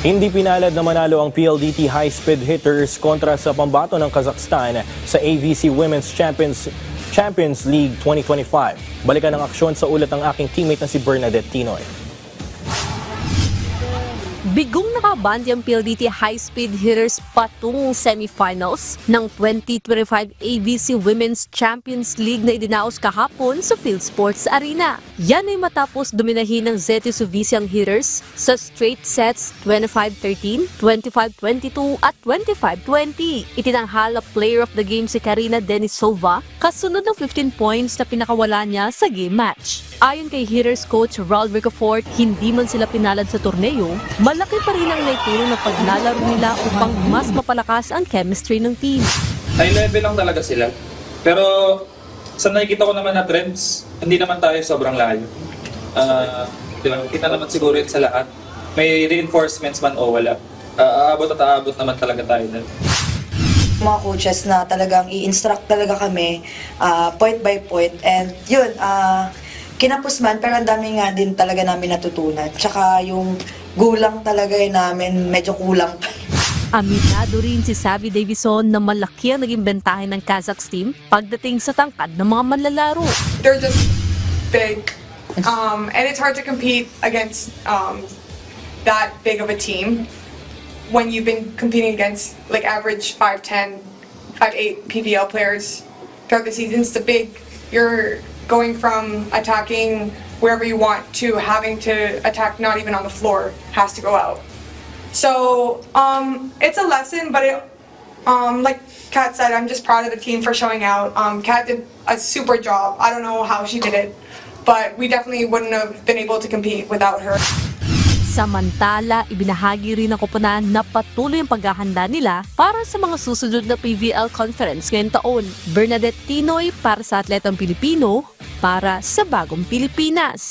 Hindi pinalad na manalo ang PLDT high-speed hitters kontra sa pambato ng Kazakhstan sa AVC Women's Champions League 2025. Balikan ang aksyon sa ulat ng aking teammate na si Bernadette Tinoy. Bigong nakabandi ang PLDT high-speed hitters patungong semifinals ng 2025 AVC Women's Champions League na idinaos kahapon sa Field Sports Arena. Yan ay matapos dominahin ng Zetes Uvisi ang hitters sa straight sets 25-13, 25-22 at 25-20. Itinanghal ang player of the game si Karina Denisova kasunod ng 15 points na pinakawala niya sa game match. Ayon kay hitters coach Raul Ricafort, hindi man sila pinalad sa torneo, malaki pa rin ang naitulong ng paglalaro nila upang mas mapalakas ang chemistry ng team. High level lang talaga sila. Pero sa nakikita ko naman na trends, hindi naman tayo sobrang layo. Kita naman siguro yun sa lahat. May reinforcements man o wala. Aabot at aabot naman talaga tayo na. Mga coaches na talagang i-instruct talaga kami point by point. And yun, kinapos man, pero ang dami nga din talaga namin natutunan. Tsaka yung gulang talaga namin medyo kulang pa. Aminado rin si Savvy Davison na malaki ang naging bentahe ng Kazakhs team pagdating sa tangkad ng mga manlalaro. They're just big, and it's hard to compete against that big of a team when you've been competing against like average 5'10", 5'8" PVL players throughout the seasons. The big, you're going from attacking wherever you want to having to attack not even on the floor, has to go out. So it's a lesson, but like Kat said, I'm just proud of the team for showing out. Kat did a super job. I don't know how she did it, but we definitely wouldn't have been able to compete without her. Samantala, ibinahagi rin ng koponan na patuloy ang paghahanda nila para sa mga susunod na PVL Conference ngayong taon. Bernadette Tinoy para sa Atletang Pilipino, para sa Bagong Pilipinas.